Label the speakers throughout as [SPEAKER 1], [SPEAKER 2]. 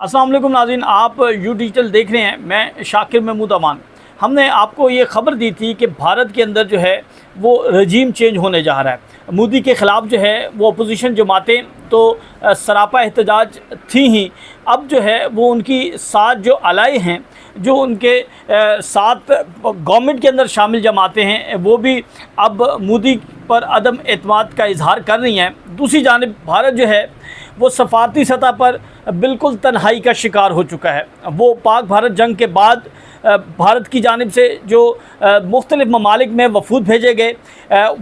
[SPEAKER 1] अस्सलाम वालेकुम नाज़रीन, आप यू डिजिटल देख रहे हैं। मैं शाकिर महमूद अमान। हमने आपको ये ख़बर दी थी कि भारत के अंदर जो है वो रजीम चेंज होने जा रहा है। मोदी के ख़िलाफ़ जो है वो अपोजिशन जमातें तो सरापा एहतजाज थी ही, अब जो है वो उनकी साथ जो अलाई हैं, जो उनके साथ गवर्नमेंट के अंदर शामिल जमातें हैं, वो भी अब मोदी पर अदम एतमाद का इजहार कर रही हैं। दूसरी जानिब भारत जो है वो सफ़ारती सतह पर बिल्कुल तन्हाई का शिकार हो चुका है। वो पाक भारत जंग के बाद भारत की जानिब से जो मुख्तलिफ़ ममालिक में वफूद भेजे गए,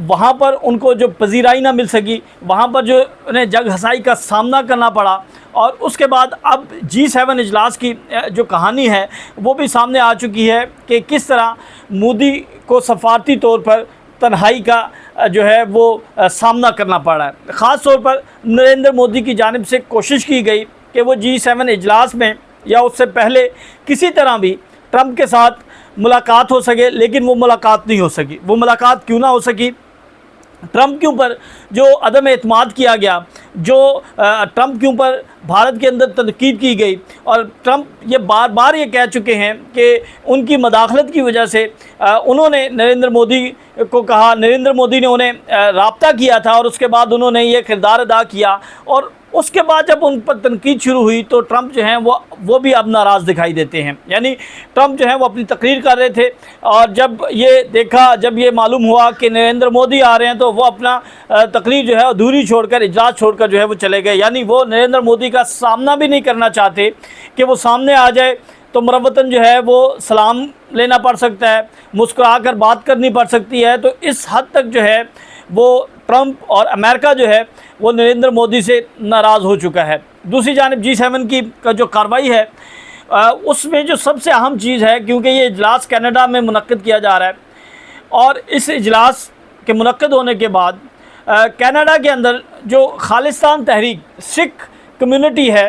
[SPEAKER 1] वहाँ पर उनको जो पजीराई ना मिल सकी, वहाँ पर जो उन्हें जग हसाई का सामना करना पड़ा। और उसके बाद अब G7 इजलास की जो कहानी है वो भी सामने आ चुकी है कि किस तरह मोदी को सफ़ारती तौर पर तन्हाई का जो है वो सामना करना पड़ा है। ख़ास तौर पर नरेंद्र मोदी की जानिब से कोशिश की गई कि वो G7 इजलास में या उससे पहले किसी तरह भी ट्रंप के साथ मुलाकात हो सके, लेकिन वो मुलाकात नहीं हो सकी। वो मुलाकात क्यों ना हो सकी? ट्रंप के ऊपर जो अदम एतमाद किया गया, जो ट्रंप के ऊपर भारत के अंदर तनकीद की गई, और ट्रंप ये बार बार ये कह चुके हैं कि उनकी मदाखलत की वजह से उन्होंने नरेंद्र मोदी को कहा, नरेंद्र मोदी ने उन्हें राब्ता किया था और उसके बाद उन्होंने ये किरदार अदा किया। और उसके बाद जब उन पर तनकीद शुरू हुई तो ट्रंप जो हैं वो भी अब नाराज़ दिखाई देते हैं। यानी ट्रंप जो है वो अपनी तकरीर कर रहे थे, और जब ये देखा, जब ये मालूम हुआ कि नरेंद्र मोदी आ रहे हैं, तो वो अपना तकरीर जो है अधूरी छोड़कर, इजलास छोड़कर जो है वो चले गए। यानी वो नरेंद्र मोदी का सामना भी नहीं करना चाहते कि वो सामने आ जाए तो मुरव्वतन जो है वो सलाम लेना पड़ सकता है, मुस्कुरा कर बात करनी पड़ सकती है। तो इस हद तक जो है वो ट्रंप और अमेरिका जो है वो नरेंद्र मोदी से नाराज़ हो चुका है। दूसरी जानिब G7 की का जो कार्रवाई है, उसमें जो सबसे अहम चीज़ है, क्योंकि ये इजलास कनाडा में मुनक्किद किया जा रहा है, और इस इजलास के मुनक्किद होने के बाद कनाडा के अंदर जो खालिस्तान तहरीक सिख कम्युनिटी है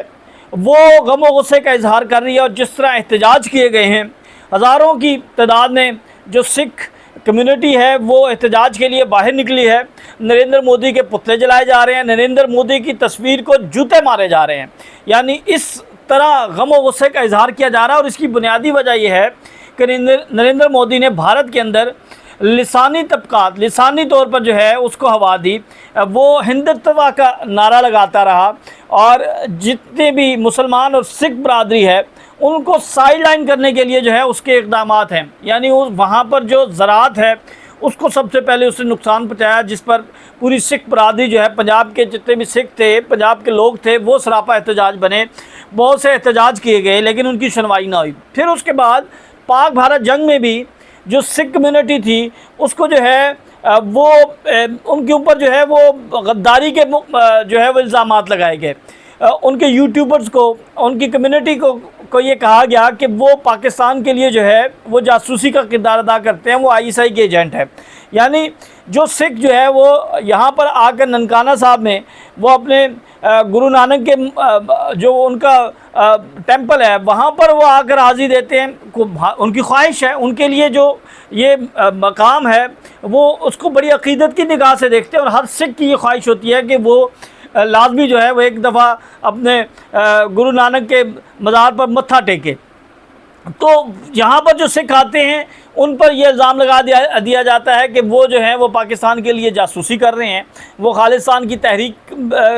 [SPEAKER 1] वो गम व गुस्से का इजहार कर रही है। और जिस तरह एहतजाज किए गए हैं, हज़ारों की तादाद में जो सिख कम्युनिटी है वो एहतजाज के लिए बाहर निकली है। नरेंद्र मोदी के पुतले जलाए जा रहे हैं, नरेंद्र मोदी की तस्वीर को जूते मारे जा रहे हैं। यानी इस तरह गम व गुस्से का इजहार किया जा रहा है। और इसकी बुनियादी वजह यह है कि नरेंद्र मोदी ने भारत के अंदर लिसानी तबकात, लिसानी तौर पर जो है उसको हवा दी। वो हिंदुत्व का नारा लगाता रहा, और जितने भी मुसलमान और सिख बरादरी है उनको साइड लाइन करने के लिए जो है उसके इक़दाम हैं। यानी उस वहाँ पर जो ज़राअत है उसको सबसे पहले उसने नुकसान पहुँचाया, जिस पर पूरी सिख बरादरी जो है, पंजाब के जितने भी सिख थे, पंजाब के लोग थे, वो सरापा एहतजाज बने। बहुत से एहतजाज किए गए लेकिन उनकी सुनवाई ना हुई। फिर उसके बाद पाक भारत जंग में भी जो सिख कम्युनिटी थी उसको जो है वो उनके ऊपर जो है वो गद्दारी के जो है वो इल्ज़ामात लगाए गए। उनके यूट्यूबर्स को, उनकी कम्युनिटी को ये कहा गया कि वो पाकिस्तान के लिए जो है वो जासूसी का किरदार अदा करते हैं, वो ISI के एजेंट है। यानी जो सिख जो है वो यहाँ पर आकर ननकाना साहब में वो अपने गुरु नानक के जो उनका टेंपल है वहाँ पर वो आकर हाज़िरी देते हैं। उनकी ख्वाहिश है, उनके लिए जो ये मकाम है वो उसको बड़ी अक़ीदत की निगाह से देखते हैं। और हर सिख की ये ख्वाहिश होती है कि वो लाजमी जो है वो एक दफ़ा अपने गुरु नानक के मज़ार पर मत्था टेके। तो यहाँ पर जो सिख आते हैं उन पर यह इल्ज़ाम लगा दिया जाता है कि वो जो है वो पाकिस्तान के लिए जासूसी कर रहे हैं, वो खालिस्तान की तहरीक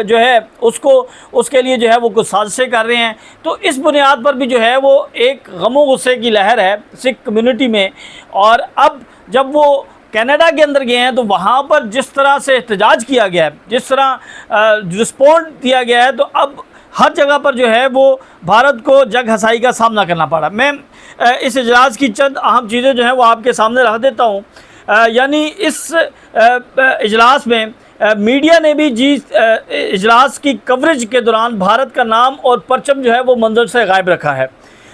[SPEAKER 1] जो है उसके लिए जो है वो कुछ साजिशें कर रहे हैं। तो इस बुनियाद पर भी जो है वो एक गम गुस्से की लहर है सिख कम्युनिटी में। और अब जब वो कनाडा के अंदर गए हैं तो वहाँ पर जिस तरह से एहतजाज किया गया है, जिस तरह रिस्पॉन्ड दिया गया है, तो अब हर जगह पर जो है वो भारत को जग हसाई का सामना करना पड़ा। मैं इस इजलास की चंद अहम चीज़ें जो हैं वो आपके सामने रख देता हूँ। यानी इस इजलास में मीडिया ने भी इजलास की कवरेज के दौरान भारत का नाम और परचम जो है वो मंजर से गायब रखा है।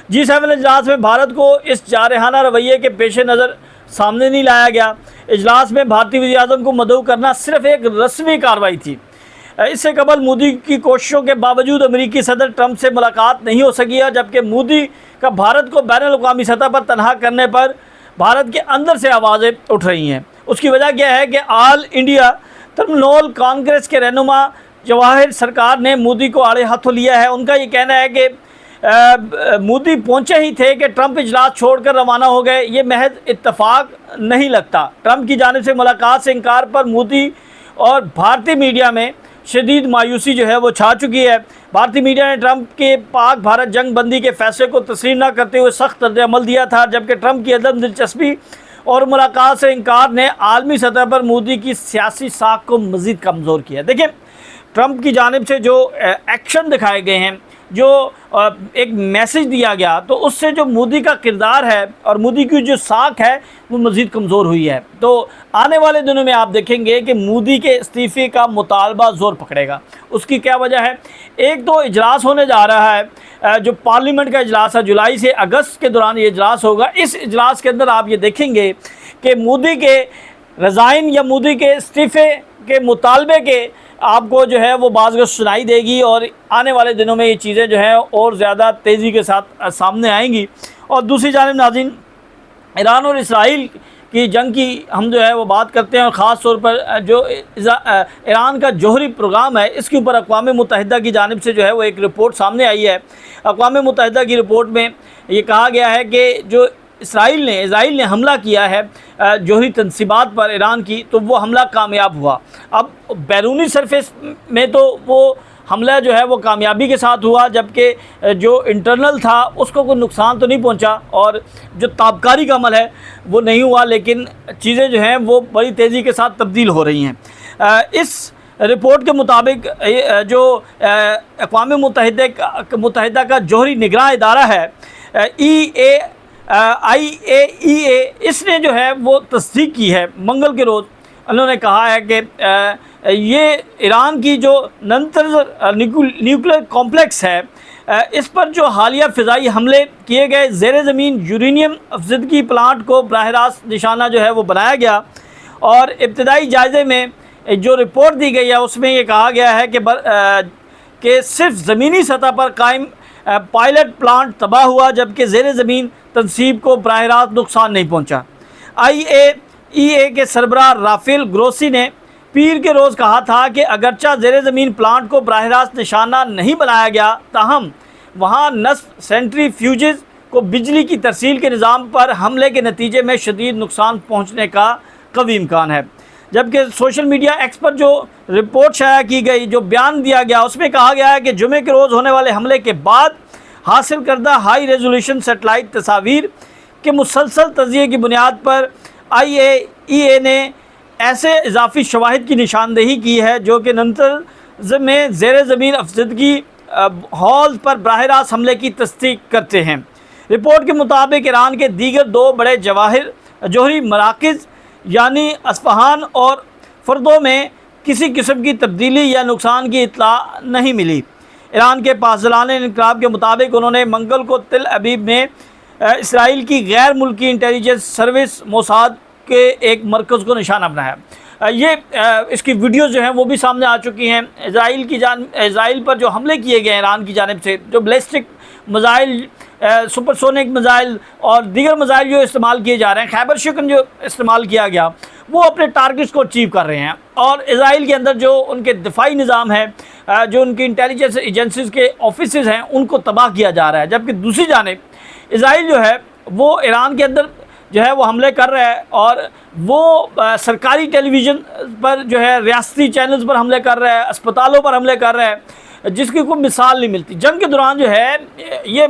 [SPEAKER 1] G7 इजलास में भारत को इस जारहाना रवैये के पेश नज़र सामने नहीं लाया गया। इजलास में भारतीय वज़ीर-ए-आज़म को मदऊ करना सिर्फ एक रस्मी कार्रवाई थी। इससे कबल मोदी की कोशिशों के बावजूद अमेरिकी सदर ट्रंप से मुलाकात नहीं हो सकी है, जबकि मोदी का भारत को बैनुल-अक़वामी सतह पर तनहा करने पर भारत के अंदर से आवाज़ें उठ रही हैं। उसकी वजह क्या है कि ऑल इंडिया तृणमूल कांग्रेस के रहनुमा जवाहिर सरकार ने मोदी को आड़े हाथों लिया है। उनका ये कहना है कि मोदी पहुंचे ही थे कि ट्रंप इजलास छोड़कर रवाना हो गए, ये महज इत्तफाक नहीं लगता। ट्रंप की जानिब से मुलाकात से इनकार पर मोदी और भारतीय मीडिया में शदीद मायूसी जो है वो छा चुकी है। भारतीय मीडिया ने ट्रंप के पाक भारत जंग बंदी के फैसले को तस्लीम न करते हुए सख्त रद्द-ए-अमल दिया था, जबकि ट्रंप की अदम दिलचस्पी और मुलाकात से इनकार ने आलमी सतह पर मोदी की सियासी साख को मज़ीद कमज़ोर किया। देखिए, ट्रंप की जानिब से जो एक्शन दिखाए गए हैं, जो एक मैसेज दिया गया, तो उससे जो मोदी का किरदार है और मोदी की जो साख है वो मज़ीद कमज़ोर हुई है। तो आने वाले दिनों में आप देखेंगे कि मोदी के इस्तीफ़े का मुतालबा ज़ोर पकड़ेगा। उसकी क्या वजह है? एक तो इजलास होने जा रहा है, जो पार्लियामेंट का इजलास है, जुलाई से अगस्त के दौरान ये इजलास होगा। इस इजलास के अंदर आप ये देखेंगे कि मोदी के रिज़ाइन या मोदी के इस्तीफ़े के मुतालबे के आपको जो है वो बाज़ सुनाई देगी, और आने वाले दिनों में ये चीज़ें जो हैं और ज़्यादा तेज़ी के साथ सामने आएंगी। और दूसरी जानिब नाज़रीन, ईरान और इसराइल की जंग की हम जो है वो बात करते हैं, और ख़ास तौर पर जो ईरान का जौहरी प्रोग्राम है, इसके ऊपर अक़वाम मुत्तहिदा की जानिब से जो है वो एक रिपोर्ट सामने आई है। अक़वाम मुत्तहिदा की रिपोर्ट में ये कहा गया है कि जो इसराइल ने हमला किया है जौहरी तंसीबात पर ईरान की, तो वो हमला कामयाब हुआ। अब बैरूनी सरफेस में तो वो हमला जो है वो कामयाबी के साथ हुआ, जबकि जो इंटरनल था उसको कोई नुकसान तो नहीं पहुंचा, और जो ताबकारी का अमल है वो नहीं हुआ, लेकिन चीज़ें जो हैं वो बड़ी तेज़ी के साथ तब्दील हो रही हैं। इस रिपोर्ट के मुताबिक जो अक़वाम मुत्तहिदा का जौहरी निगरान इदारा है IAEA, इसने जो है वो तस्दीक की है मंगल के रोज़। उन्होंने कहा है कि ये ईरान की जो न्यूक्लियर कॉम्प्लेक्स है, इस पर जो हालिया फ़िज़ाई हमले किए गए, ज़ेर ज़मीन यूरेनियम अफज़दगी प्लांट को बराह रास्त निशाना जो है वो बनाया गया। और इब्तदाई जायज़े में जो रिपोर्ट दी गई है उसमें ये कहा गया है कि सिर्फ ज़मीनी सतह पर कायम पायलट प्लांट तबाह हुआ, जबकि ज़ेर ज़मीन तनसीब को बराह रास्त नुकसान नहीं पहुँचा। IAEA के सरबराह राफेल ग्रोसी ने पीर के रोज़ कहा था कि अगरचा ज़ेर ज़मीन प्लांट को बराह रास्त निशाना नहीं बनाया गया, ताहम वहाँ नस्ब सेंट्रीफ्यूजेस को बिजली की तरसील के निज़ाम पर हमले के नतीजे में शदीद नुकसान पहुँचने का कवी इम्कान है। जबकि सोशल मीडिया एक्स पर जो रिपोर्ट शाया की गई, जो बयान दिया गया, उसमें कहा गया है कि जुमे के रोज़ होने वाले हमले के बाद हासिल करदा हाई रेजोल्यूशन सेटेलाइट तस्वीर के मुसलसल तजिए की बुनियाद पर IAEA ने ऐसे इजाफी शवाहिद की निशानदेही की है जो कि नंतर में ज़ेर ज़मीन अफज़दगी हॉल पर बराह रास्त हमले की तस्दीक करते हैं। रिपोर्ट के मुताबिक ईरान के दीगर दो बड़े जौहरी मराकज़ यानी अस्फ़हान और फ़र्दो में किसी किस्म की तब्दीली या नुकसान की इत्तला नहीं मिली। ईरान के पासदारान इनकलाब के मुताबिक उन्होंने मंगल को तिल अबीब में इसराइल की गैर मुल्की इंटेलिजेंस सर्विस मोसाद के एक मरकज़ को निशाना बनाया। ये इसकी वीडियोज़ जो हैं वो भी सामने आ चुकी हैं। इसराइल पर जो हमले किए गए ईरान की जानिब से, जो बैलिस्टिक मिसाइल, सुपरसोनिक मिसाइल और दीगर मिसाइल जो इस्तेमाल किए जा रहे हैं, खैबर शिकन जो इस्तेमाल किया गया, वो अपने टारगेट्स को अचीव कर रहे हैं। और इसराइल के अंदर जो उनके दिफाई निज़ाम है, जो उनकी इंटेलिजेंस एजेंसीज़ के ऑफिसेज़ हैं, उनको तबाह किया जा रहा है। जबकि दूसरी जानिब इसराइल जो है वो ईरान के अंदर जो है वो हमले कर रहा है, और वो सरकारी टेलीविज़न पर जो है रियासती चैनल्स पर हमले कर रहा है, अस्पतालों पर हमले कर रहा है, जिसकी कोई मिसाल नहीं मिलती। जंग के दौरान जो है ये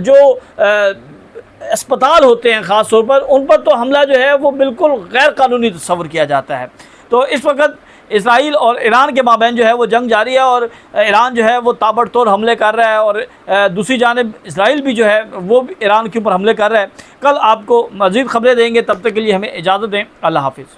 [SPEAKER 1] जो अस्पताल होते हैं ख़ास तौर पर, उन पर तो हमला जो है वो बिल्कुल गैर कानूनी तस्वर किया जाता है। तो इस वक्त इसराइल और ईरान के माबैन जो है वो जंग जारी है, और ईरान जो है वो ताबड़तोड़ हमले कर रहा है, और दूसरी जानिब इसराइल भी जो है वो भी ईरान के ऊपर हमले कर रहा है। कल आपको मज़ीद ख़बरें देंगे, तब तक के लिए हमें इजाज़त दें। अल्लाह हाफ़िज़।